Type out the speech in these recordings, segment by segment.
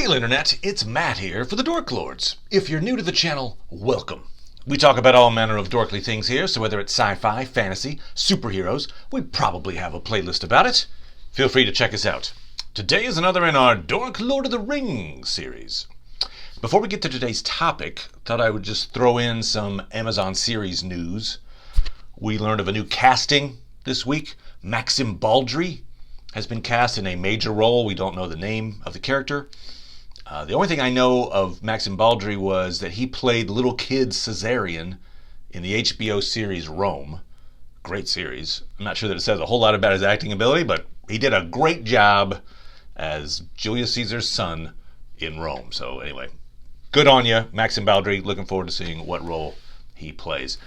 Hail Internet, it's Matt here for the Dork Lords. If you're new to the channel, welcome. We talk about all manner of dorkly things here, so whether it's sci-fi, fantasy, superheroes, we probably have a playlist about it. Feel free to check us out. Today is another in our Dork Lord of the Rings series. Before we get to today's topic, thought I would just throw in some Amazon series news. We learned of a new casting this week. Maxim Baldry has been cast in a major role. We don't know the name of the character. The only thing I know of Maxim Baldry was that he played little kid Caesarion in the HBO series Rome. Great series. I'm not sure that it says a whole lot about his acting ability, but he did a great job as Julius Caesar's son in Rome. So anyway, good on you, Maxim Baldry. Looking forward to seeing what role he plays.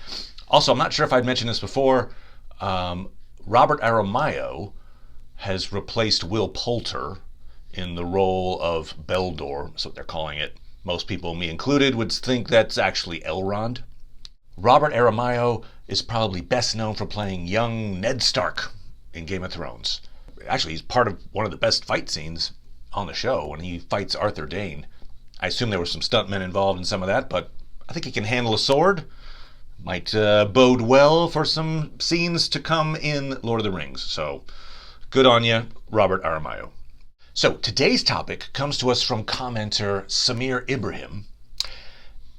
Also, I'm not sure if I'd mentioned this before. Robert Aramayo has replaced Will Poulter in the role of Beldor. That's what they're calling it. Most people, me included, would think that's actually Elrond. Robert Aramayo is probably best known for playing young Ned Stark in Game of Thrones. Actually, he's part of one of the best fight scenes on the show when he fights Arthur Dayne. I assume there were some stuntmen involved in some of that, but I think he can handle a sword. Might bode well for some scenes to come in Lord of the Rings. So, good on you, Robert Aramayo. So, today's topic comes to us from commenter Samir Ibrahim.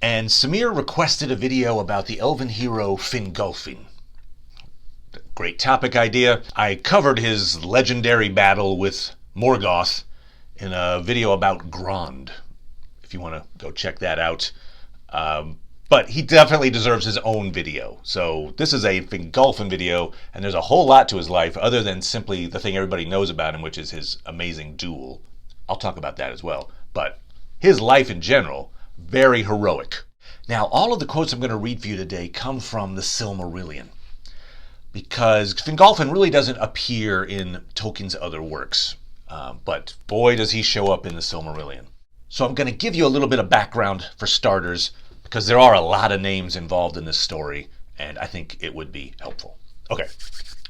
And Samir requested a video about the elven hero Fingolfin. Great topic idea. I covered his legendary battle with Morgoth in a video about Grond, if you want to go check that out. But he definitely deserves his own video. So this is a Fingolfin video, and there's a whole lot to his life other than simply the thing everybody knows about him, which is his amazing duel. I'll talk about that as well. But his life in general, very heroic. Now, all of the quotes I'm going to read for you today come from the Silmarillion, because Fingolfin really doesn't appear in Tolkien's other works. But boy, does he show up in the Silmarillion. So I'm going to give you a little bit of background for starters, because there are a lot of names involved in this story, and I think it would be helpful. Okay,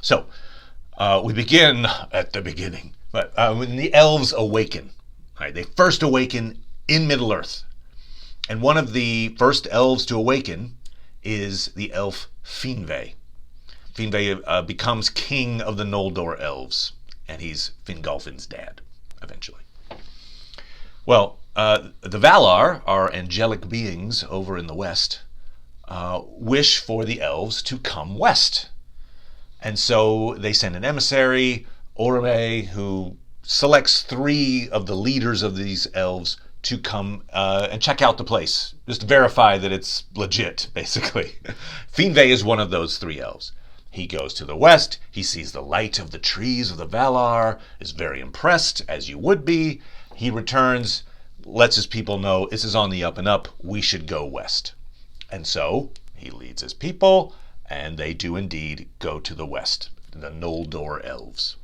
so we begin at the beginning. But when the elves awaken, right, they first awaken in Middle-earth. And one of the first elves to awaken is the elf Finwë. Finwë becomes king of the Noldor elves, and he's Fingolfin's dad, eventually. Well, the Valar, our angelic beings over in the west, wish for the elves to come west. And so they send an emissary, Orome, who selects 3 of the leaders of these elves to come and check out the place, just to verify that it's legit, basically. Finwë is one of those 3 elves. He goes to the west, he sees the light of the trees of the Valar, is very impressed, as you would be. He returns, lets his people know this is on the up and up, we should go west. And so he leads his people, and they do indeed go to the west, the Noldor elves.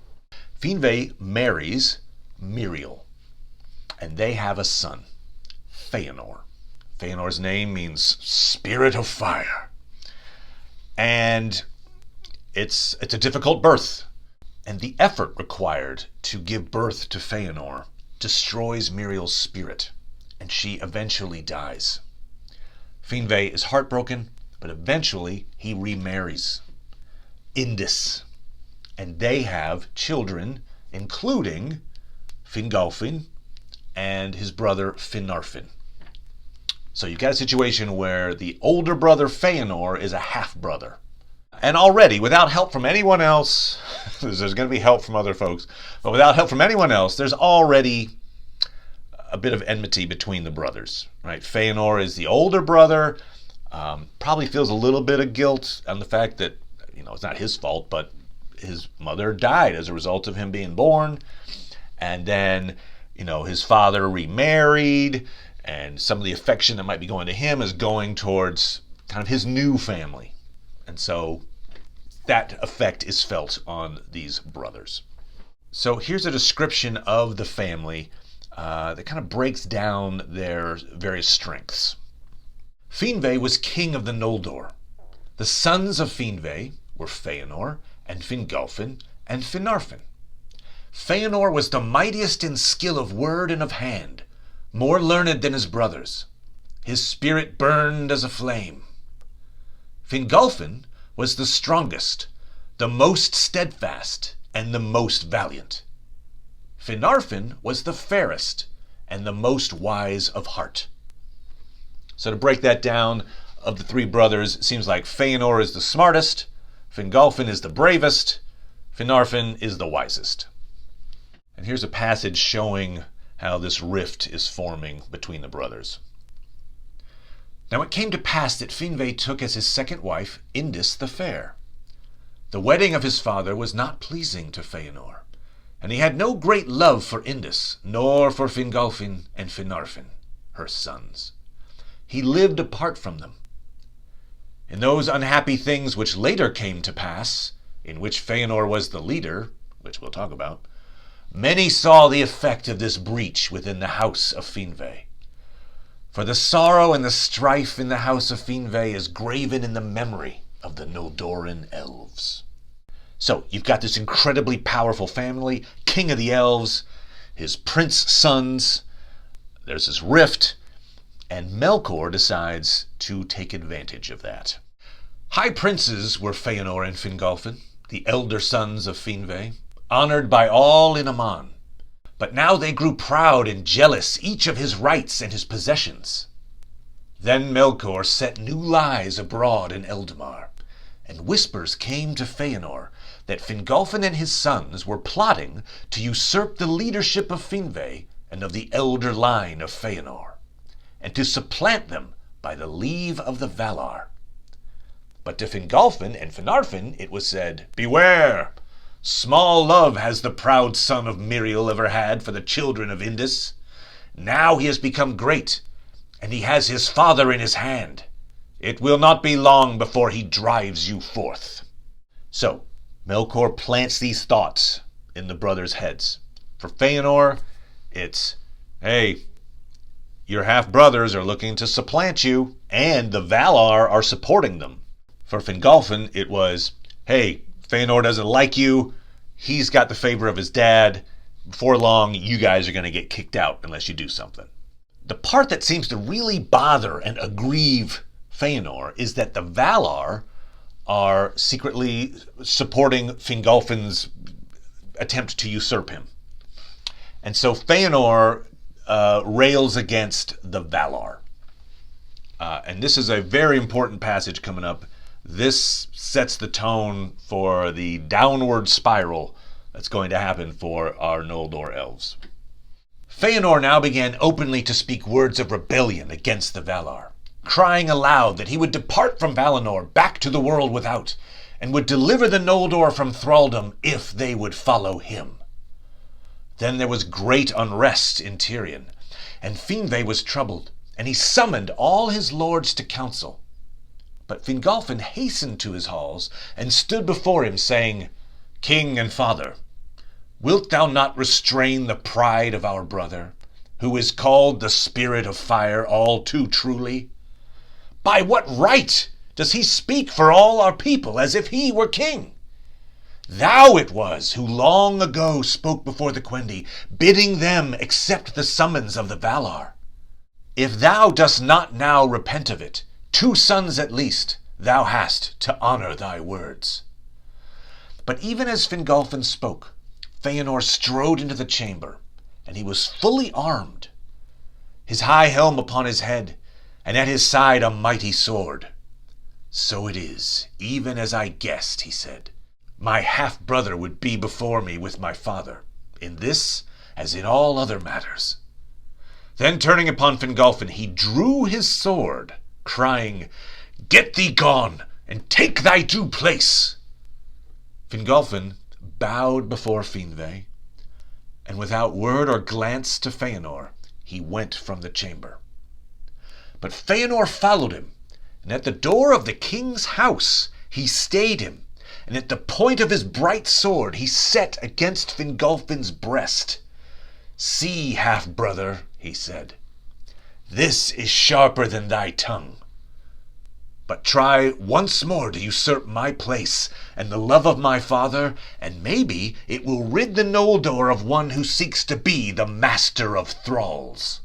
Finwë marries Miriel, and they have a son, Fanor. Feanor's name means spirit of fire. And it's a difficult birth, and the effort required to give birth to Fanor destroys Miriel's spirit, and she eventually dies. Finwë is heartbroken, but eventually he remarries Indis, and they have children, including Fingolfin and his brother Finarfin. So you've got a situation where the older brother Fanor is a half-brother. And already, without help from anyone else, there's going to be help from other folks, but without help from anyone else, there's already a bit of enmity between the brothers, right? Fanor is the older brother, probably feels a little bit of guilt on the fact that, it's not his fault, but his mother died as a result of him being born. And then, his father remarried, and some of the affection that might be going to him is going towards kind of his new family. And so that effect is felt on these brothers. So here's a description of the family that kind of breaks down their various strengths. Finwë was king of the Noldor. The sons of Finwë were Fanor and Fingolfin and Finarfin. Fanor was the mightiest in skill of word and of hand, more learned than his brothers. His spirit burned as a flame. Fingolfin was the strongest, the most steadfast, and the most valiant. Finarfin was the fairest and the most wise of heart. So to break that down, of the three brothers, it seems like Fanor is the smartest, Fingolfin is the bravest, Finarfin is the wisest. And here's a passage showing how this rift is forming between the brothers. Now it came to pass that Finwë took as his second wife Indis the Fair. The wedding of his father was not pleasing to Feanor, and he had no great love for Indis, nor for Fingolfin and Finarfin, her sons. He lived apart from them. In those unhappy things which later came to pass, in which Feanor was the leader, which we'll talk about, many saw the effect of this breach within the house of Finwë. For the sorrow and the strife in the house of Finwë is graven in the memory of the Noldoran elves. So, you've got this incredibly powerful family, king of the elves, his prince sons, there's this rift, and Melkor decides to take advantage of that. High princes were Feanor and Fingolfin, the elder sons of Finwë, honored by all in Aman. But now they grew proud and jealous, each of his rights and his possessions. Then Melkor set new lies abroad in Eldamar, and whispers came to Feanor that Fingolfin and his sons were plotting to usurp the leadership of Finwë and of the elder line of Feanor, and to supplant them by the leave of the Valar. But to Fingolfin and Finarfin it was said, "Beware! Small love has the proud son of Miriel ever had for the children of Indis. Now he has become great, and he has his father in his hand. It will not be long before he drives you forth." So, Melkor plants these thoughts in the brothers' heads. For Feanor, it's, hey, your half-brothers are looking to supplant you, and the Valar are supporting them. For Fingolfin, it was, hey, Feanor doesn't like you. He's got the favor of his dad. Before long, you guys are going to get kicked out unless you do something. The part that seems to really bother and aggrieve Feanor is that the Valar are secretly supporting Fingolfin's attempt to usurp him. And so Feanor rails against the Valar. And this is a very important passage coming up. This sets the tone for the downward spiral that's going to happen for our Noldor elves. Feanor now began openly to speak words of rebellion against the Valar, crying aloud that he would depart from Valinor back to the world without, and would deliver the Noldor from thraldom if they would follow him. Then there was great unrest in Tirion, and Finwë was troubled, and he summoned all his lords to council. But Fingolfin hastened to his halls and stood before him, saying, "King and father, wilt thou not restrain the pride of our brother, who is called the Spirit of Fire all too truly? By what right does he speak for all our people as if he were king? Thou it was who long ago spoke before the Quendi, bidding them accept the summons of the Valar. If thou dost not now repent of it, 2 sons at least thou hast to honor thy words." But even as Fingolfin spoke, Feanor strode into the chamber, and he was fully armed, his high helm upon his head, and at his side a mighty sword. "So it is, even as I guessed," he said. "My half-brother would be before me with my father, in this as in all other matters." Then turning upon Fingolfin, he drew his sword, crying, "Get thee gone, and take thy due place." Fingolfin bowed before Finwë, and without word or glance to Feanor, he went from the chamber. But Feanor followed him, and at the door of the king's house he stayed him, and at the point of his bright sword he set against Fingolfin's breast. "See, half-brother," he said, "this is sharper than thy tongue. But try once more to usurp my place and the love of my father, and maybe it will rid the Noldor of one who seeks to be the master of thralls."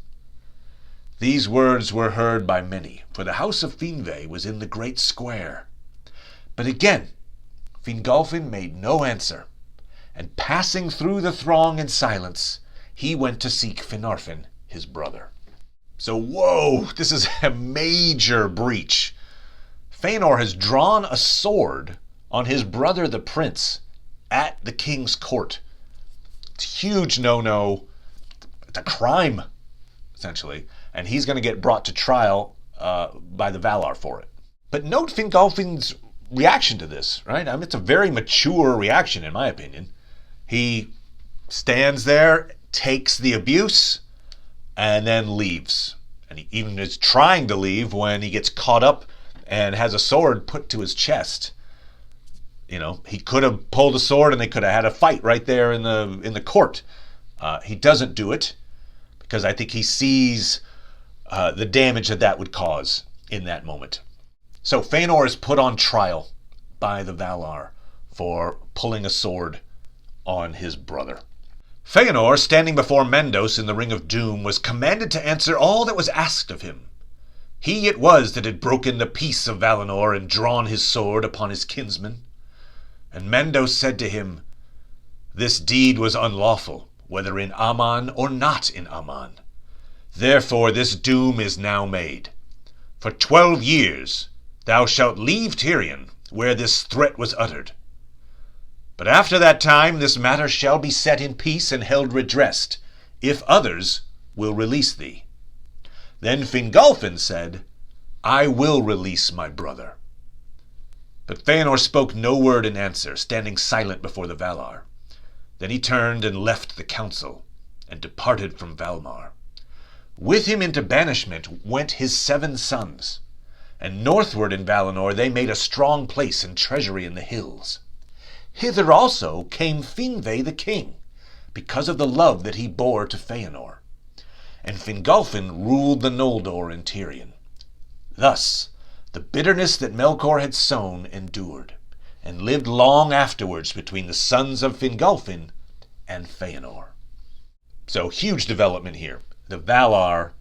These words were heard by many, for the house of Finve was in the great square. But again Fingolfin made no answer, and passing through the throng in silence, he went to seek Finarfin, his brother. So, whoa, this is a major breach. Fanor has drawn a sword on his brother the prince at the king's court. It's a huge no-no. It's a crime, essentially. And he's going to get brought to trial by the Valar for it. But note Fingolfin's reaction to this, right? I mean, it's a very mature reaction, in my opinion. He stands there, takes the abuse, and then leaves. And he even is trying to leave when he gets caught up and has a sword put to his chest. You know, he could have pulled a sword and they could have had a fight right there in the court. He doesn't do it because I think he sees the damage that would cause in that moment. So Fanor is put on trial by the Valar for pulling a sword on his brother. Fanor, standing before Mandos in the Ring of Doom, was commanded to answer all that was asked of him. He it was that had broken the peace of Valinor and drawn his sword upon his kinsman. And Mandos said to him, "This deed was unlawful, whether in Aman or not in Aman. Therefore this doom is now made. For 12 years thou shalt leave Tirion, where this threat was uttered. But after that time this matter shall be set in peace and held redressed, if others will release thee." Then Fingolfin said, "I will release my brother." But Fanor spoke no word in answer, standing silent before the Valar. Then he turned and left the council, and departed from Valmar. With him into banishment went his 7 sons, and northward in Valinor they made a strong place and treasury in the hills. Hither also came Finve the king, because of the love that he bore to Feanor. And Fingolfin ruled the Noldor in Tirion. Thus the bitterness that Melkor had sown endured, and lived long afterwards between the sons of Fingolfin and Feanor. So huge development here. The Valar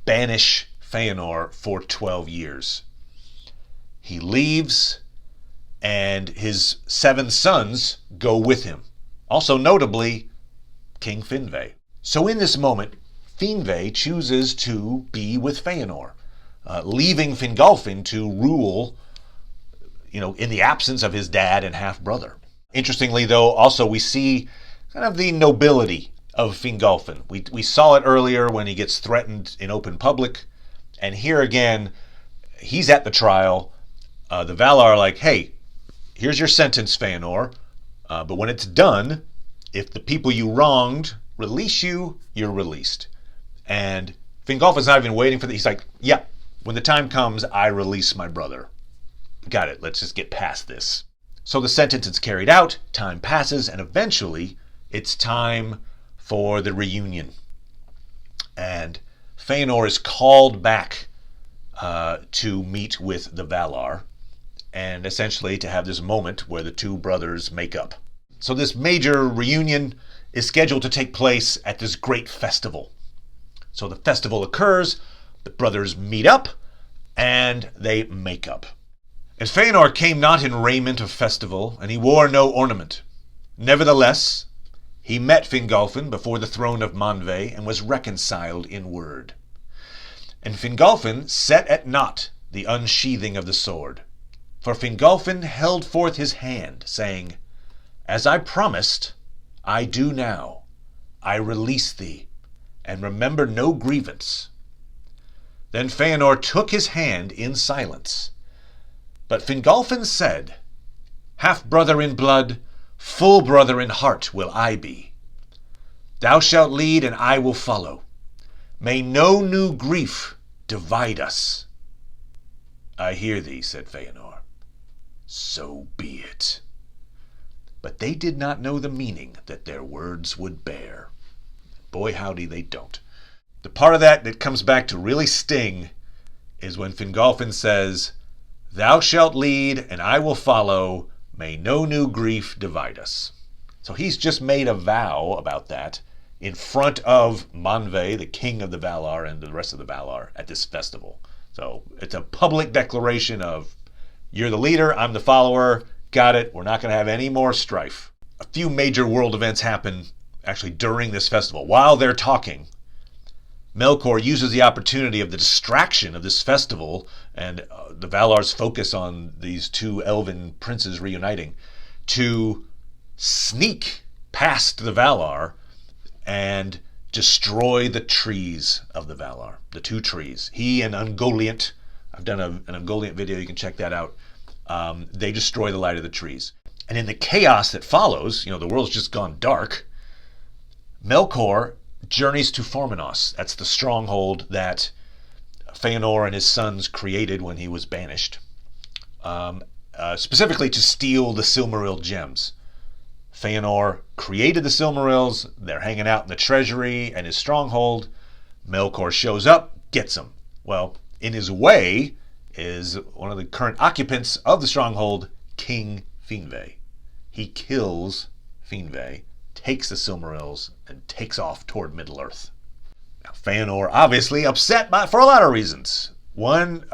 banish Feanor for 12 years. He leaves, and his 7 sons go with him. Also notably, King Finve. So in this moment, Finve chooses to be with Feanor, leaving Fingolfin to rule, in the absence of his dad and half-brother. Interestingly, though, also we see kind of the nobility of Fingolfin. We saw it earlier when he gets threatened in open public, and here again, he's at the trial. The Valar are like, "Hey, here's your sentence, Feanor, but when it's done, if the people you wronged release you, you're released." And Fingolfin's not even waiting for that. He's like, "Yeah, when the time comes, I release my brother. Got it, let's just get past this." So the sentence is carried out, time passes, and eventually it's time for the reunion. And Feanor is called back to meet with the Valar, and essentially to have this moment where the 2 brothers make up. So this major reunion is scheduled to take place at this great festival. So the festival occurs, the brothers meet up, and they make up. And Feanor came not in raiment of festival, and he wore no ornament. Nevertheless, he met Fingolfin before the throne of Manw, and was reconciled in word. And Fingolfin set at naught the unsheathing of the sword. For Fingolfin held forth his hand, saying, "As I promised, I do now. I release thee, and remember no grievance." Then Feanor took his hand in silence. But Fingolfin said, "Half-brother in blood, full brother in heart will I be. Thou shalt lead, and I will follow. May no new grief divide us." "I hear thee," said Feanor. "So be it." But they did not know the meaning that their words would bear. Boy, howdy, they don't. The part of that comes back to really sting is when Fingolfin says, "Thou shalt lead, and I will follow. May no new grief divide us." So he's just made a vow about that in front of Manw, the king of the Valar, and the rest of the Valar at this festival. So it's a public declaration of, you're the leader, I'm the follower, got it, we're not going to have any more strife. A few major world events happen actually during this festival. While they're talking, Melkor uses the opportunity of the distraction of this festival and the Valar's focus on these two elven princes reuniting to sneak past the Valar and destroy the trees of the Valar, the two trees. He and Ungoliant, I've done an Ungoliant video, you can check that out. They destroy the light of the trees. And in the chaos that follows, the world's just gone dark, Melkor journeys to Formenos. That's the stronghold that Fanor and his sons created when he was banished, specifically to steal the Silmaril gems. Fanor created the Silmarils. They're hanging out in the treasury and his stronghold. Melkor shows up, gets them. Well, in his way is one of the current occupants of the stronghold, King Finwë. He kills Finwë, takes the Silmarils, and takes off toward Middle-earth. Now, Fanor obviously upset for a lot of reasons. One,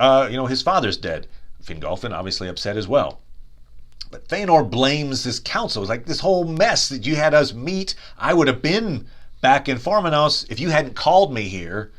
his father's dead. Fingolfin obviously upset as well. But Fanor blames this council. It's like, this whole mess that you had us meet, I would have been back in Formenos if you hadn't called me here.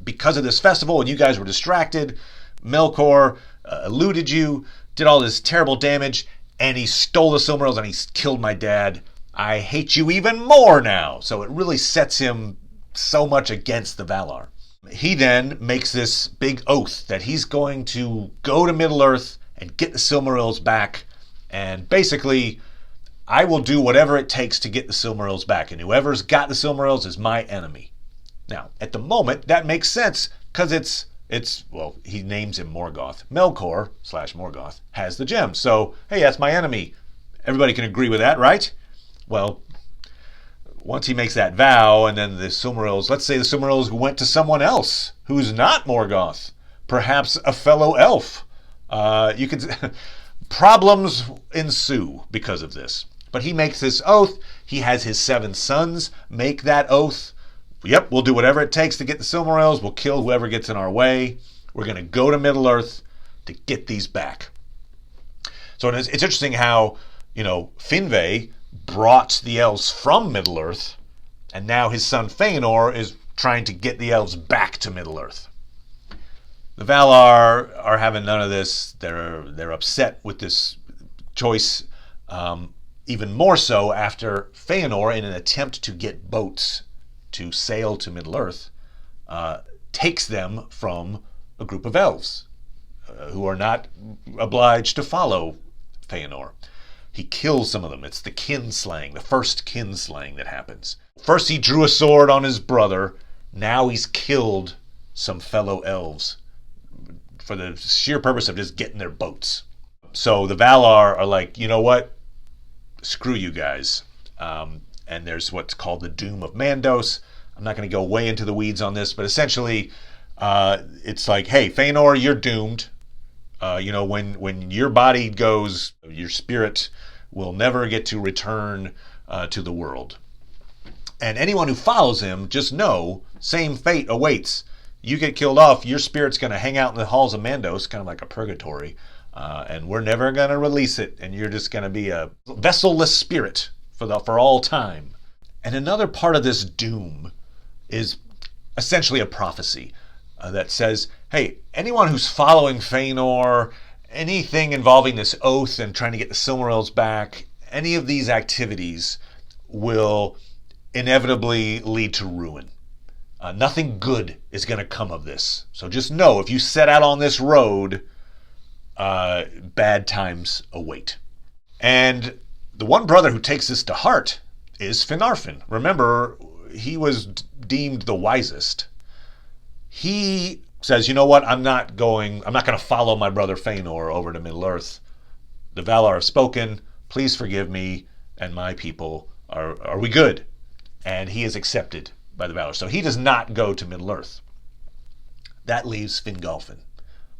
Because of this festival and you guys were distracted, Melkor eluded you, did all this terrible damage, and he stole the Silmarils and he killed my dad. I hate you even more now. So it really sets him so much against the Valar. He then makes this big oath that he's going to go to Middle-earth and get the Silmarils back. And basically, I will do whatever it takes to get the Silmarils back. And whoever's got the Silmarils is my enemy. Now, at the moment, that makes sense because he names him Morgoth. Melkor / Morgoth has the gems. So, hey, that's my enemy. Everybody can agree with that, right? Well, once he makes that vow, and then the Silmarils, let's say the Silmarils went to someone else who's not Morgoth, perhaps a fellow elf. Problems ensue because of this. But he makes this oath. He has his 7 sons make that oath. Yep, we'll do whatever it takes to get the Silmarils. We'll kill whoever gets in our way. We're going to go to Middle-earth to get these back. So it's interesting how, Finwë brought the elves from Middle-earth, and now his son Fanor is trying to get the elves back to Middle-earth. The Valar are having none of this. They're upset with this choice, even more so after Fanor, in an attempt to get boats to sail to Middle-earth, takes them from a group of elves who are not obliged to follow Fanor. He kills some of them. It's the kinslaying, the first kinslaying that happens. First he drew a sword on his brother. Now he's killed some fellow elves for the sheer purpose of just getting their boats. So the Valar are like, you know what? Screw you guys. And there's what's called the Doom of Mandos. I'm not going to go way into the weeds on this, but essentially it's like, hey, Fanor, you're doomed. When your body goes, your spirit will never get to return to the world. And anyone who follows him, just know, same fate awaits. You get killed off, your spirit's going to hang out in the halls of Mandos, kind of like a purgatory, and we're never going to release it, and you're just going to be a vessel-less spirit for all time. And another part of this doom is essentially a prophecy that says, hey, anyone who's following Fanor, anything involving this oath and trying to get the Silmarils back, any of these activities will inevitably lead to ruin. Nothing good is going to come of this. So just know, if you set out on this road, bad times await. And the one brother who takes this to heart is Finarfin. Remember, he was deemed the wisest. He says, you know what, I'm not going to follow my brother Fanor over to Middle-earth. The Valar have spoken. Please forgive me and my people. Are we good? And he is accepted by the Valar. So he does not go to Middle-earth. That leaves Fingolfin.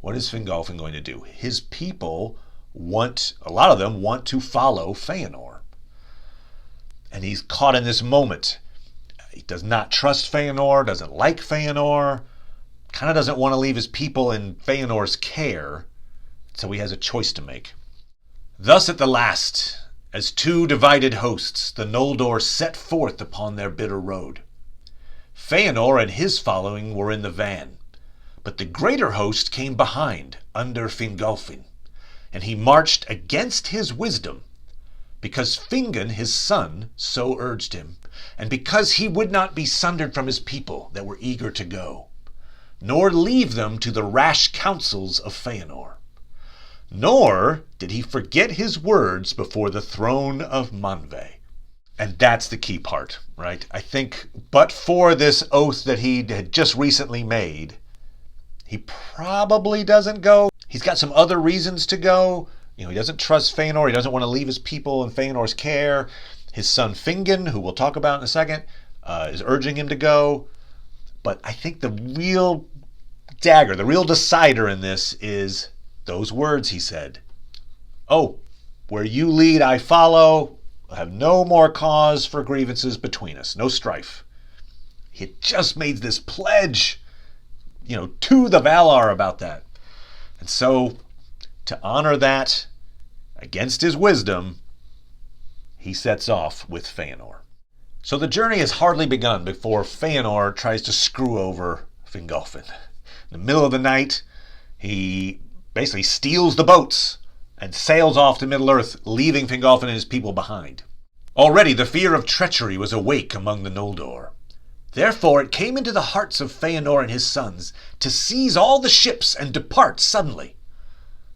What is Fingolfin going to do? His people a lot of them want to follow Fanor. And he's caught in this moment. He does not trust Fanor, doesn't like Fanor, kind of doesn't want to leave his people in Feanor's care, so he has a choice to make. Thus at the last, as two divided hosts, the Noldor set forth upon their bitter road. Fanor and his following were in the van, but the greater host came behind, under Fingolfin, and he marched against his wisdom, because Fingon his son so urged him, and because he would not be sundered from his people that were eager to go, nor leave them to the rash counsels of Fanor. Nor did he forget his words before the throne of Manw. And that's the key part, right? I think, but for this oath that he had just recently made, he probably doesn't go. He's got some other reasons to go. He doesn't trust Fanor. He doesn't want to leave his people in Feanor's care. His son Fingon, who we'll talk about in a second, is urging him to go. But I think the real dagger, the real decider in this is those words he said. Oh, where you lead, I follow. I'll have no more cause for grievances between us. No strife. He had just made this pledge, to the Valar about that. And so, to honor that against his wisdom, he sets off with Fanor. So the journey has hardly begun before Fanor tries to screw over Fingolfin. In the middle of the night, he basically steals the boats and sails off to Middle-earth, leaving Fingolfin and his people behind. Already the fear of treachery was awake among the Noldor. Therefore it came into the hearts of Feanor and his sons to seize all the ships and depart suddenly.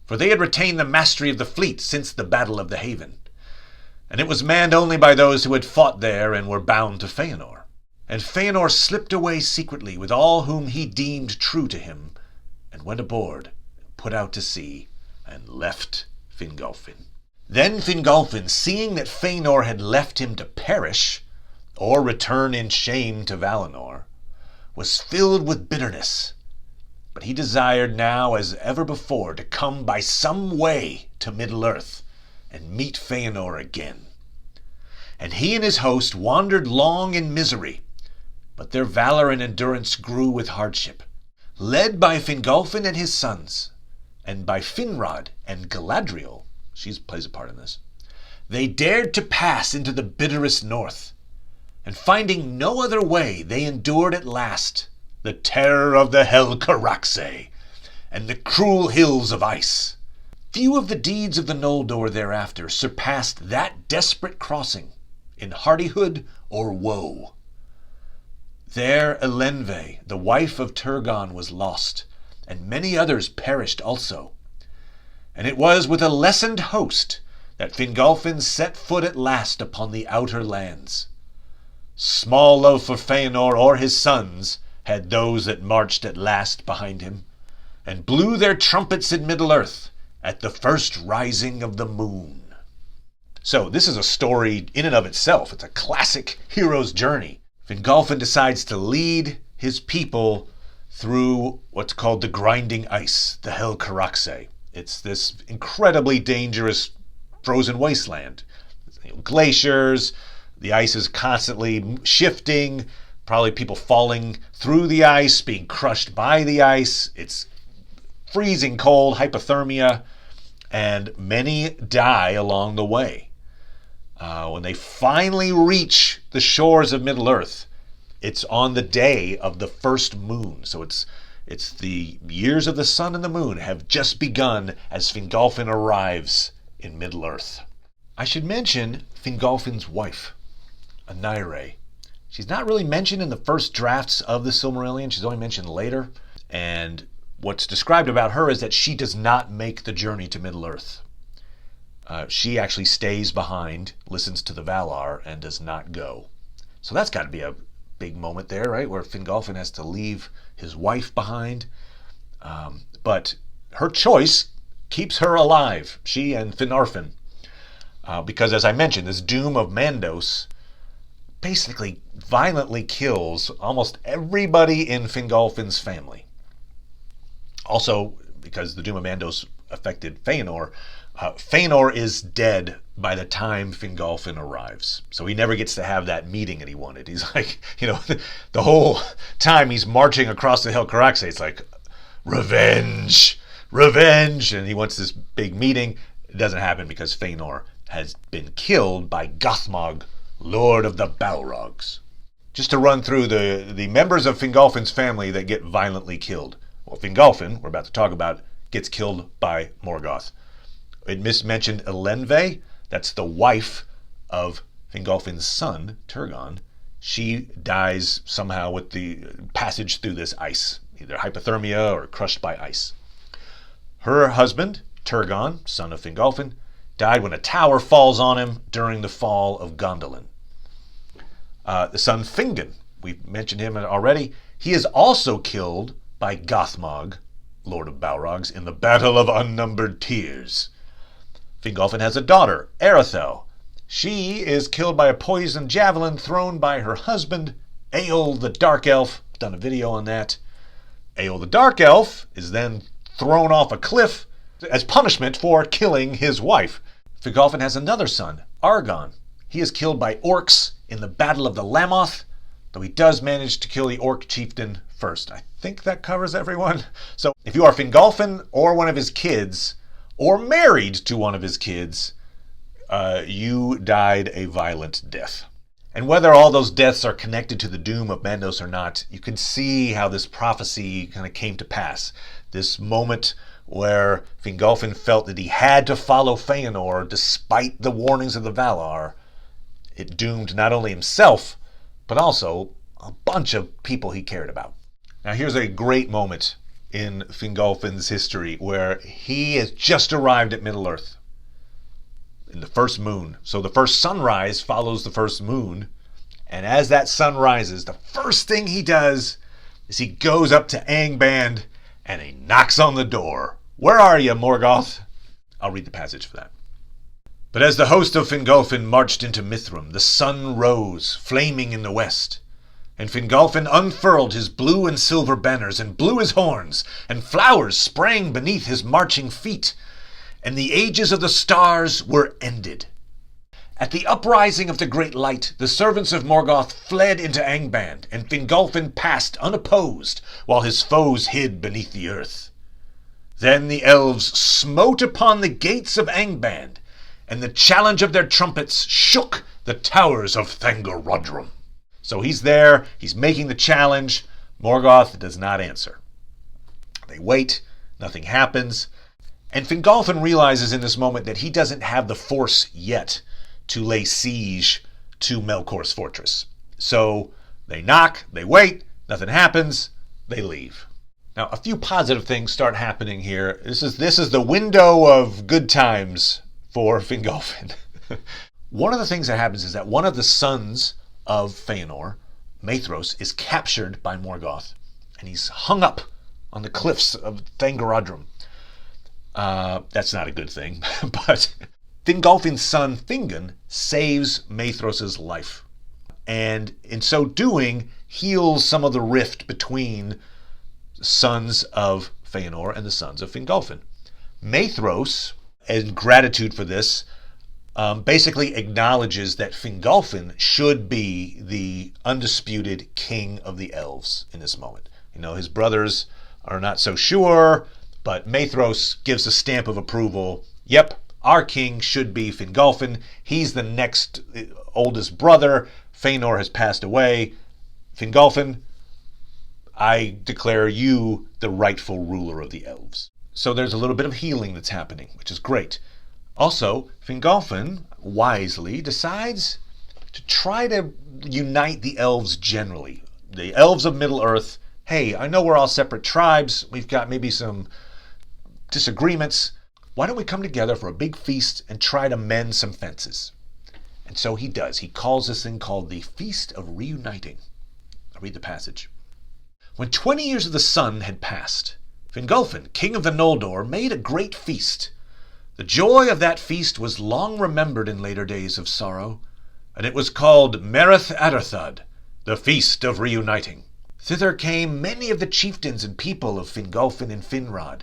For they had retained the mastery of the fleet since the Battle of the Haven, and it was manned only by those who had fought there and were bound to Feanor. And Feanor slipped away secretly with all whom he deemed true to him, and went aboard, and put out to sea, and left Fingolfin. Then Fingolfin, seeing that Fanor had left him to perish, or return in shame to Valinor, was filled with bitterness. But he desired now, as ever before, to come by some way to Middle-earth, and meet Feanor again. And he and his host wandered long in misery, but their valor and endurance grew with hardship. Led by Fingolfin and his sons, and by Finrod and Galadriel, she plays a part in this, they dared to pass into the bitterest north, and finding no other way, they endured at last the terror of the Helcarax and the cruel hills of ice. Few of the deeds of the Noldor thereafter surpassed that desperate crossing in hardihood or woe. There Elenve, the wife of Turgon, was lost, and many others perished also. And it was with a lessened host that Fingolfin set foot at last upon the outer lands. Small love for Feanor or his sons had those that marched at last behind him, and blew their trumpets in Middle-earth at the first rising of the moon. So this is a story in and of itself. It's a classic hero's journey. Fingolfin decides to lead his people through what's called the grinding ice, the Helcarax. It's this incredibly dangerous frozen wasteland. Glaciers, the ice is constantly shifting, probably people falling through the ice, being crushed by the ice. It's freezing cold, hypothermia, and many die along the way. When they finally reach the shores of Middle-earth, it's on the day of the first moon. So it's the years of the sun and the moon have just begun as Fingolfin arrives in Middle-earth. I should mention Fingolfin's wife, Anire. She's not really mentioned in the first drafts of the Silmarillion. She's only mentioned later. And what's described about her is that she does not make the journey to Middle-earth. She actually stays behind, listens to the Valar, and does not go. So that's got to be a big moment there, right? Where Fingolfin has to leave his wife behind. But her choice keeps her alive, she and Finarfin. Because, as I mentioned, this doom of Mandos basically violently kills almost everybody in Fingolfin's family. Also, because the doom of Mandos affected Feanor, Fanor is dead by the time Fingolfin arrives. So he never gets to have that meeting that he wanted. He's like, the whole time he's marching across the Helcarax, it's like, revenge, revenge. And he wants this big meeting. It doesn't happen because Fanor has been killed by Gothmog, Lord of the Balrogs. Just to run through the members of Fingolfin's family that get violently killed. Well, Fingolfin, we're about to talk about, gets killed by Morgoth. It mismentioned Elenve. That's the wife of Fingolfin's son, Turgon. She dies somehow with the passage through this ice, either hypothermia or crushed by ice. Her husband, Turgon, son of Fingolfin, died when a tower falls on him during the fall of Gondolin. The son Fingon, we've mentioned him already, he is also killed by Gothmog, Lord of Balrogs, in the Battle of Unnumbered Tears. Fingolfin has a daughter, Eärethel. She is killed by a poisoned javelin thrown by her husband, Eöl the Dark Elf. I've done a video on that. Eöl the Dark Elf is then thrown off a cliff as punishment for killing his wife. Fingolfin has another son, Argon. He is killed by orcs in the Battle of the Lammoth, though he does manage to kill the orc chieftain first. I think that covers everyone. So if you are Fingolfin or one of his kids, or married to one of his kids, you died a violent death. And whether all those deaths are connected to the doom of Mandos or not, you can see how this prophecy kind of came to pass. This moment where Fingolfin felt that he had to follow Feanor despite the warnings of the Valar, it doomed not only himself, but also a bunch of people he cared about. Now here's a great moment in Fingolfin's history where he has just arrived at Middle-earth in the first moon. So the first sunrise follows the first moon, and as that sun rises, the first thing he does is he goes up to Angband and he knocks on the door. Where are you, Morgoth? I'll read the passage for that. But as the host of Fingolfin marched into Mithrim, the sun rose, flaming in the west. And Fingolfin unfurled his blue and silver banners and blew his horns, and flowers sprang beneath his marching feet, and the ages of the stars were ended. At the uprising of the great light, the servants of Morgoth fled into Angband, and Fingolfin passed unopposed, while his foes hid beneath the earth. Then the elves smote upon the gates of Angband, and the challenge of their trumpets shook the towers of Thangorodrim. So he's there, he's making the challenge. Morgoth does not answer. They wait, nothing happens. And Fingolfin realizes in this moment that he doesn't have the force yet to lay siege to Melkor's fortress. So they knock, they wait, nothing happens, they leave. Now a few positive things start happening here. This is the window of good times for Fingolfin. One of the things that happens is that one of the sons of Feanor, Maethros, is captured by Morgoth, and he's hung up on the cliffs of Thangorodrim. That's not a good thing, but Fingolfin's son Fingon saves Maethros' life, and in so doing heals some of the rift between the sons of Feanor and the sons of Fingolfin. Maethros, in gratitude for this, basically acknowledges that Fingolfin should be the undisputed king of the elves in this moment. His brothers are not so sure, but Maethros gives a stamp of approval. Yep, our king should be Fingolfin. He's the next oldest brother. Fanor has passed away. Fingolfin, I declare you the rightful ruler of the elves. So there's a little bit of healing that's happening, which is great. Also, Fingolfin wisely decides to try to unite the elves generally. The elves of Middle-earth, hey, I know we're all separate tribes. We've got maybe some disagreements. Why don't we come together for a big feast and try to mend some fences? And so he does. He calls this thing called the Feast of Reuniting. I'll read the passage. When 20 years of the sun had passed, Fingolfin, king of the Noldor, made a great feast. The joy of that feast was long remembered in later days of sorrow, and it was called Merith Adderthad, the Feast of Reuniting. Thither came many of the chieftains and people of Fingolfin and Finrod,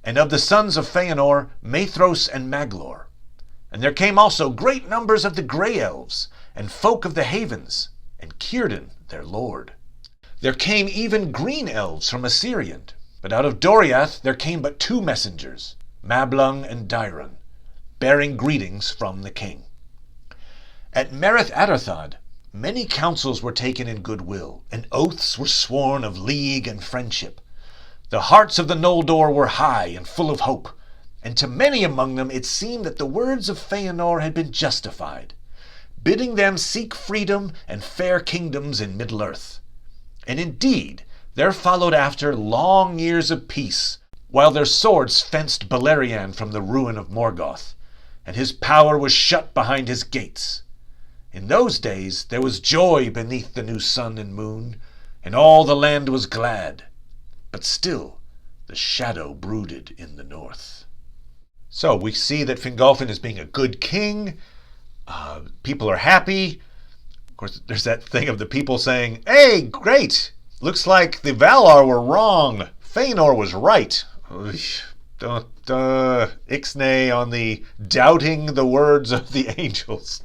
and of the sons of Feanor, Maethros and Maglor. And there came also great numbers of the Grey Elves, and folk of the havens, and Círdan their lord. There came even green elves from Assyrian, but out of Doriath there came but 2 messengers, Mablung and Dairon, bearing greetings from the king. At Merith Atherthad many counsels were taken in goodwill, and oaths were sworn of league and friendship. The hearts of the Noldor were high and full of hope, and to many among them it seemed that the words of Fanor had been justified, bidding them seek freedom and fair kingdoms in Middle-earth. And indeed, there followed after long years of peace, while their swords fenced Beleriand from the ruin of Morgoth, and his power was shut behind his gates. In those days there was joy beneath the new sun and moon, and all the land was glad. But still, the shadow brooded in the north. So we see that Fingolfin is being a good king. People are happy. Of course, there's that thing of the people saying, "Hey, great! Looks like the Valar were wrong. Fanor was right." Ixnay on the doubting the words of the angels.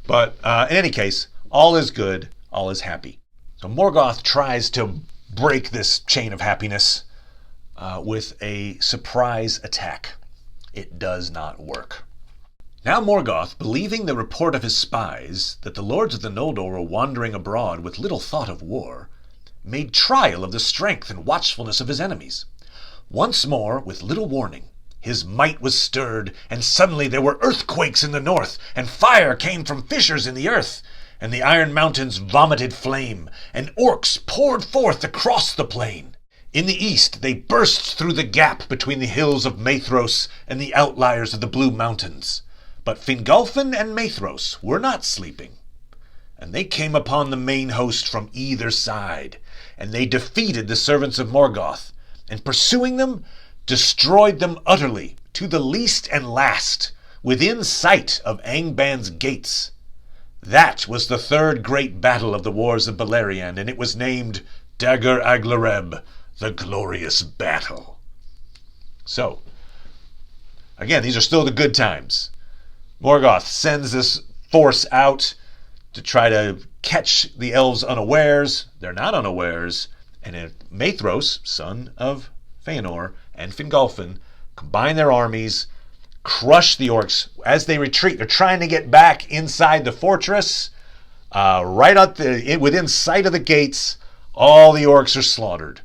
But in any case, all is good, all is happy. So Morgoth tries to break this chain of happiness with a surprise attack. It does not work. Now Morgoth, believing the report of his spies that the lords of the Noldor were wandering abroad with little thought of war, made trial of the strength and watchfulness of his enemies. Once more, with little warning, his might was stirred, and suddenly there were earthquakes in the north, and fire came from fissures in the earth, and the iron mountains vomited flame, and orcs poured forth across the plain. In the east they burst through the gap between the hills of Maethros and the outliers of the Blue Mountains. But Fingolfin and Maethros were not sleeping, and they came upon the main host from either side, and they defeated the servants of Morgoth, and pursuing them, destroyed them utterly, to the least and last, within sight of Angband's gates. That was the 3rd great battle of the wars of Beleriand, and it was named Dagor Aglareb, the glorious battle. So, again, these are still the good times. Morgoth sends this force out to try to catch the elves unawares. They're not unawares. And Maethros, son of Fanor, and Fingolfin combine their armies, crush the orcs as they retreat. They're trying to get back inside the fortress. Right within sight of the gates, all the orcs are slaughtered.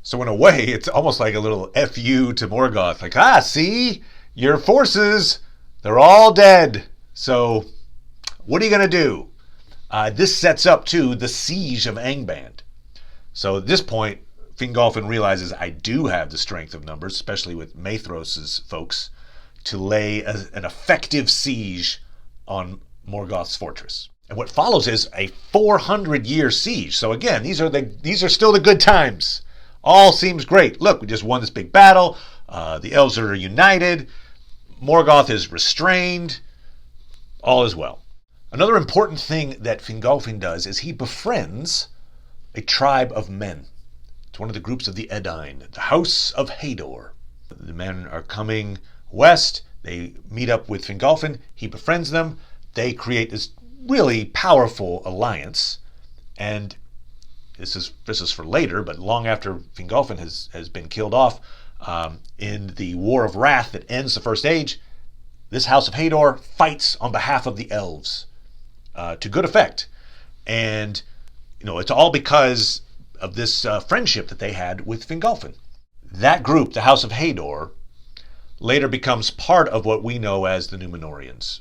So in a way, it's almost like a little FU to Morgoth. Like, see? Your forces, they're all dead. So what are you going to do? This sets up, too, the siege of Angband. So at this point, Fingolfin realizes I do have the strength of numbers, especially with Maethros' folks, to lay an effective siege on Morgoth's fortress. And what follows is a 400-year siege. So again, these are still the good times. All seems great. Look, we just won this big battle. The elves are united. Morgoth is restrained. All is well. Another important thing that Fingolfin does is he befriends a tribe of men. It's one of the groups of the Edain, the House of Hador. The men are coming west. They meet up with Fingolfin. He befriends them. They create this really powerful alliance. And this is for later, but long after Fingolfin has been killed off, in the War of Wrath that ends the First Age, this House of Hador fights on behalf of the elves to good effect. And it's all because of this friendship that they had with Fingolfin. That group, the House of Hador, later becomes part of what we know as the Númenóreans.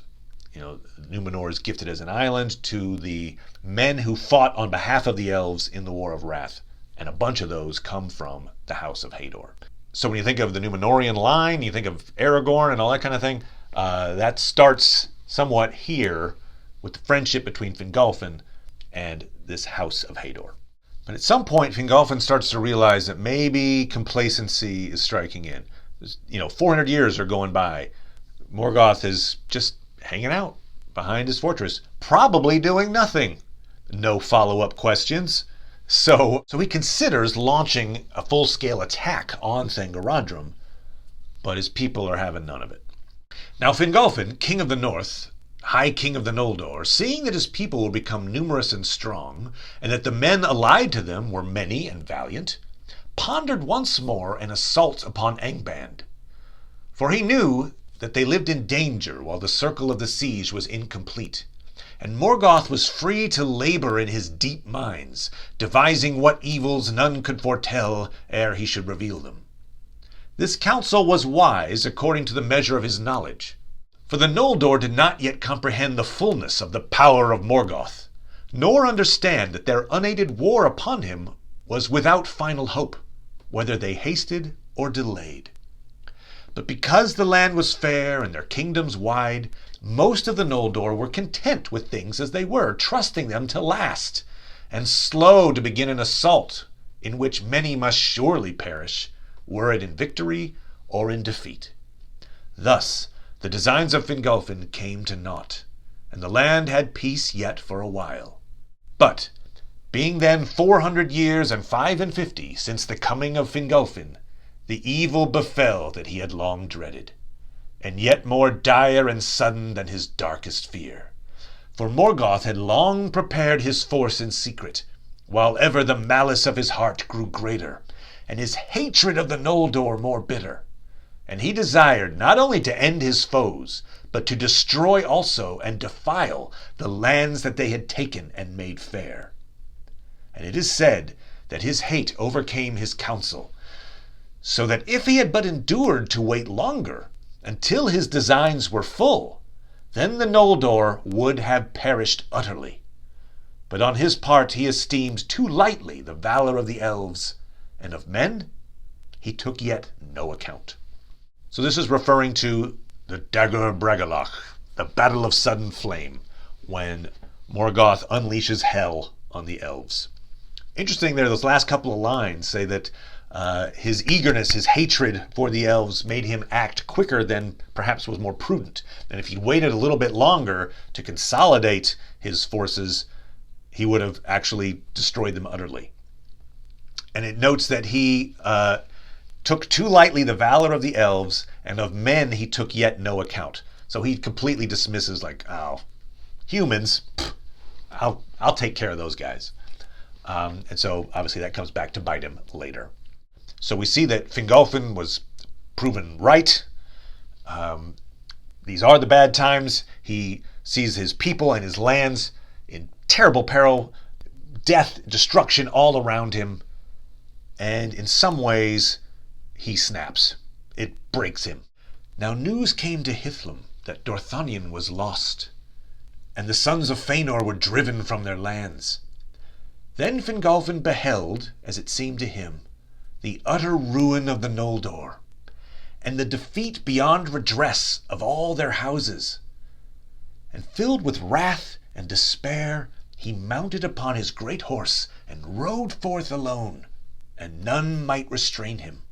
Númenor is gifted as an island to the men who fought on behalf of the elves in the War of Wrath. And a bunch of those come from the House of Hador. So when you think of the Númenórean line, you think of Aragorn and all that kind of thing, that starts somewhat here with the friendship between Fingolfin and this House of Hador. But at some point, Fingolfin starts to realize that maybe complacency is striking in. 400 years are going by. Morgoth is just hanging out behind his fortress, probably doing nothing. No follow-up questions. So he considers launching a full-scale attack on Thangorodrim, but his people are having none of it. Now Fingolfin, king of the north, High King of the Noldor, seeing that his people would become numerous and strong, and that the men allied to them were many and valiant, pondered once more an assault upon Angband. For he knew that they lived in danger while the circle of the siege was incomplete, and Morgoth was free to labor in his deep mines, devising what evils none could foretell ere he should reveal them. This counsel was wise according to the measure of his knowledge, for the Noldor did not yet comprehend the fullness of the power of Morgoth, nor understand that their unaided war upon him was without final hope, whether they hasted or delayed. But because the land was fair and their kingdoms wide, most of the Noldor were content with things as they were, trusting them to last, and slow to begin an assault in which many must surely perish, were it in victory or in defeat. Thus, the designs of Fingolfin came to naught, and the land had peace yet for a while. But, being then 400 years and 55 since the coming of Fingolfin, the evil befell that he had long dreaded, and yet more dire and sudden than his darkest fear. For Morgoth had long prepared his force in secret, while ever the malice of his heart grew greater, and his hatred of the Noldor more bitter. And he desired not only to end his foes, but to destroy also and defile the lands that they had taken and made fair. And it is said that his hate overcame his counsel, so that if he had but endured to wait longer, until his designs were full, then the Noldor would have perished utterly. But on his part he esteemed too lightly the valor of the elves, and of men he took yet no account. So this is referring to the Dagor Bragollach, the Battle of Sudden Flame, when Morgoth unleashes hell on the elves. Interesting there, those last couple of lines say that his eagerness, his hatred for the elves made him act quicker than perhaps was more prudent. And if he waited a little bit longer to consolidate his forces, he would have actually destroyed them utterly. And it notes that he took too lightly the valor of the elves, and of men he took yet no account. So he completely dismisses, like, oh, humans, I'll take care of those guys. And so obviously that comes back to bite him later. So we see that Fingolfin was proven right. These are the bad times. He sees his people and his lands in terrible peril, death, destruction all around him. And in some ways, he snaps. It breaks him. Now news came to Hithlum that Dorthonion was lost, and the sons of Fanor were driven from their lands. Then Fingolfin beheld, as it seemed to him, the utter ruin of the Noldor, and the defeat beyond redress of all their houses. And filled with wrath and despair, he mounted upon his great horse and rode forth alone, and none might restrain him.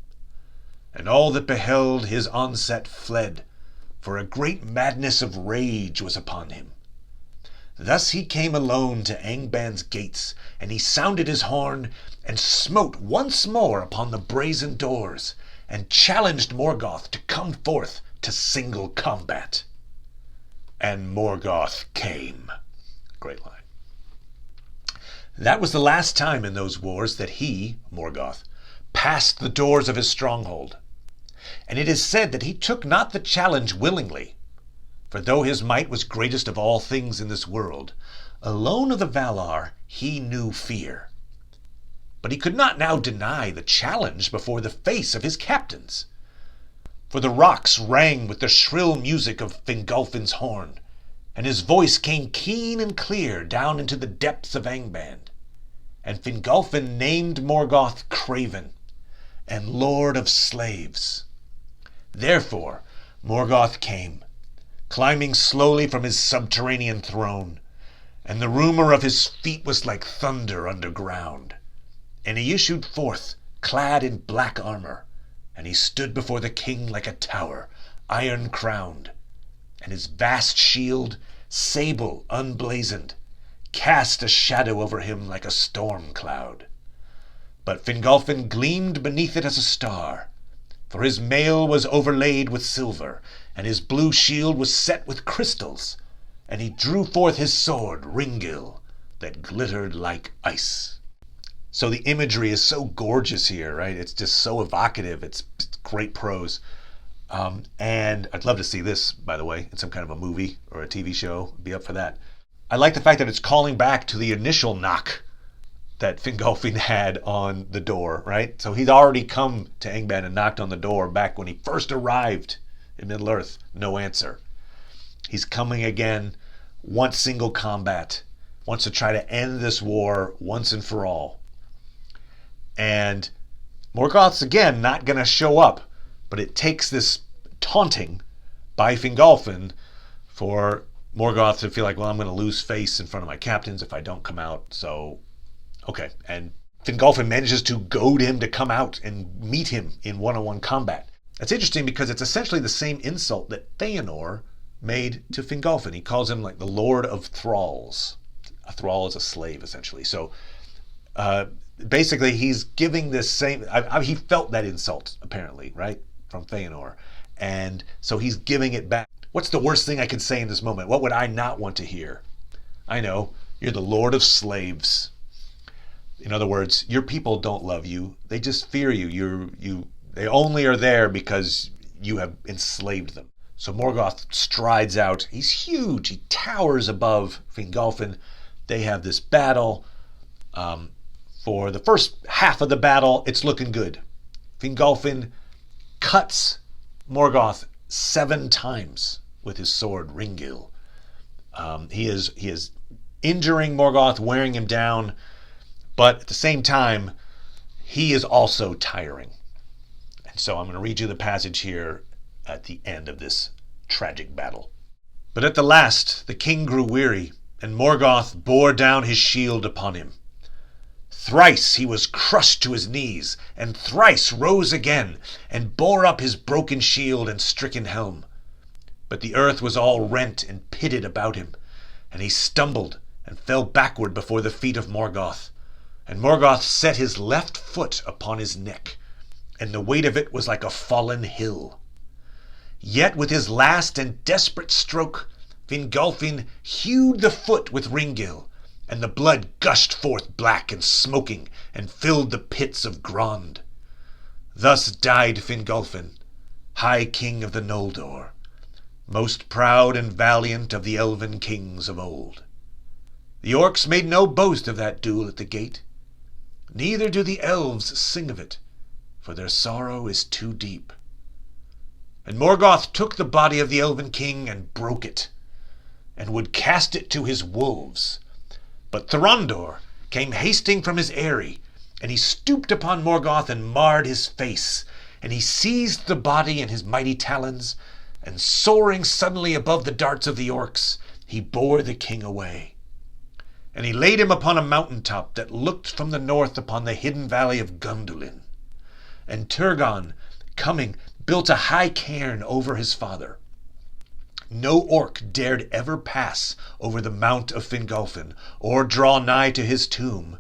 And all that beheld his onset fled, for a great madness of rage was upon him. Thus he came alone to Angband's gates, and he sounded his horn, and smote once more upon the brazen doors, and challenged Morgoth to come forth to single combat. And Morgoth came. Great line. That was the last time in those wars that he, Morgoth, passed the doors of his stronghold. And it is said that he took not the challenge willingly, for though his might was greatest of all things in this world, alone of the Valar he knew fear. But he could not now deny the challenge before the face of his captains. For the rocks rang with the shrill music of Fingolfin's horn, and his voice came keen and clear down into the depths of Angband. And Fingolfin named Morgoth Craven, and Lord of Slaves. Therefore Morgoth came, climbing slowly from his subterranean throne, and the rumor of his feet was like thunder underground. And he issued forth, clad in black armor, and he stood before the king like a tower, iron-crowned, and his vast shield, sable unblazoned, cast a shadow over him like a storm cloud. But Fingolfin gleamed beneath it as a star, For his mail was overlaid with silver, and his blue shield was set with crystals, and he drew forth his sword, Ringil, that glittered like ice. So the imagery is so gorgeous here, right? It's just so evocative. It's great prose. And I'd love to see this, by the way, in some kind of a movie or a TV show. I'd be up for that. I like the fact that it's calling back to the initial knock that Fingolfin had on the door, right? So he's already come to Angband and knocked on the door back when he first arrived in Middle-earth. No answer. He's coming again, wants single combat, wants to try to end this war once and for all. And Morgoth's, again, not going to show up, but it takes this taunting by Fingolfin for Morgoth to feel like, well, I'm going to lose face in front of my captains if I don't come out, so okay. And Fingolfin manages to goad him to come out and meet him in one-on-one combat. That's interesting because it's essentially the same insult that Fanor made to Fingolfin. He calls him like the Lord of Thralls. A thrall is a slave, essentially. So basically, he's giving this same... he felt that insult, apparently, right, from Fanor. And so he's giving it back. What's the worst thing I could say in this moment? What would I not want to hear? I know. You're the Lord of Slaves. In other words, your people don't love you. They just fear you. They only are there because you have enslaved them. So Morgoth strides out. He's huge. He towers above Fingolfin. They have this battle. For the first half of the battle, it's looking good. Fingolfin cuts Morgoth 7 times with his sword Ringil. He is injuring Morgoth, wearing him down, but at the same time, he is also tiring. And so I'm going to read you the passage here at the end of this tragic battle. But at the last, the king grew weary, and Morgoth bore down his shield upon him. Thrice he was crushed to his knees, and thrice rose again, and bore up his broken shield and stricken helm. But the earth was all rent and pitted about him, and he stumbled and fell backward before the feet of Morgoth. And Morgoth set his left foot upon his neck, and the weight of it was like a fallen hill. Yet with his last and desperate stroke, Fingolfin hewed the foot with Ringil, and the blood gushed forth black and smoking, and filled the pits of Grond. Thus died Fingolfin, High King of the Noldor, most proud and valiant of the Elven kings of old. The orcs made no boast of that duel at the gate, neither do the elves sing of it, for their sorrow is too deep. And Morgoth took the body of the Elven king and broke it, and would cast it to his wolves. But Thorondor came hasting from his eyrie, and he stooped upon Morgoth and marred his face, and he seized the body in his mighty talons, and soaring suddenly above the darts of the orcs, he bore the king away. And he laid him upon a mountain top that looked from the north upon the hidden valley of Gondolin. And Turgon, coming, built a high cairn over his father. No orc dared ever pass over the mount of Fingolfin, or draw nigh to his tomb,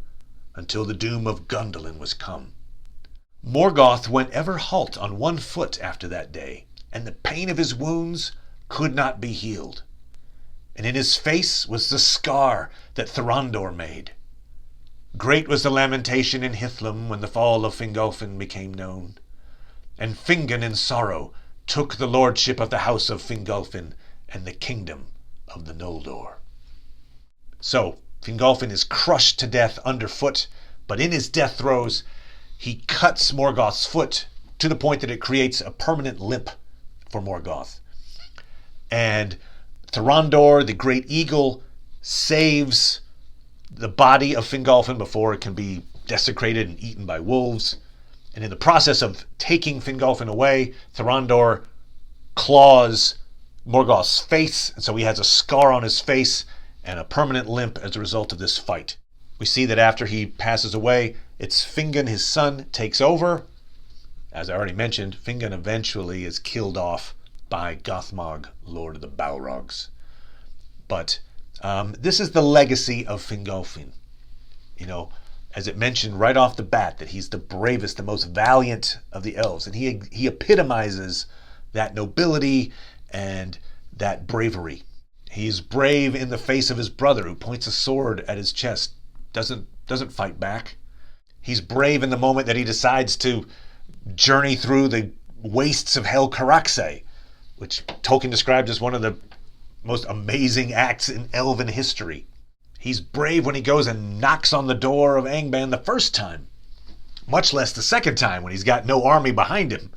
until the doom of Gondolin was come. Morgoth went ever halt on one foot after that day, and the pain of his wounds could not be healed. And in his face was the scar that Thorondor made. Great was the lamentation in Hithlum when the fall of Fingolfin became known. And Fingon in sorrow took the lordship of the house of Fingolfin and the kingdom of the Noldor. So, Fingolfin is crushed to death underfoot, but in his death throes, he cuts Morgoth's foot to the point that it creates a permanent limp for Morgoth. And Thorondor, the great eagle, saves the body of Fingolfin before it can be desecrated and eaten by wolves. And in the process of taking Fingolfin away, Thorondor claws Morgoth's face, and so he has a scar on his face and a permanent limp as a result of this fight. We see that after he passes away, it's Fingon, his son, takes over. As I already mentioned, Fingon eventually is killed off by Gothmog, Lord of the Balrogs. But this is the legacy of Fingolfin. You know, as it mentioned right off the bat, that he's the bravest, the most valiant of the elves. And he epitomizes that nobility and that bravery. He's brave in the face of his brother, who points a sword at his chest, doesn't fight back. He's brave in the moment that he decides to journey through the wastes of Helcarax, which Tolkien described as one of the most amazing acts in elven history. He's brave when he goes and knocks on the door of Angband the first time, much less the second time when he's got no army behind him.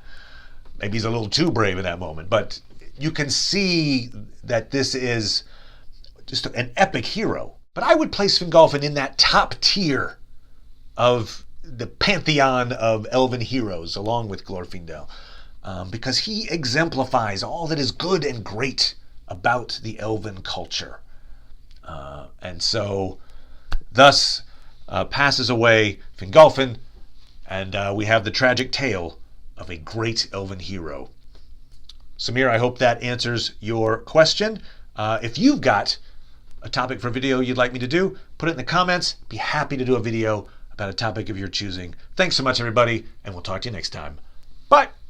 Maybe he's a little too brave in that moment, but you can see that this is just an epic hero. But I would place Fingolfin in that top tier of the pantheon of elven heroes, along with Glorfindel, because he exemplifies all that is good and great about the elven culture. And so, thus, passes away Fingolfin, and we have the tragic tale of a great elven hero. Samir, I hope that answers your question. If you've got a topic for a video you'd like me to do, put it in the comments. Be happy to do a video about a topic of your choosing. Thanks so much, everybody, and we'll talk to you next time. Bye!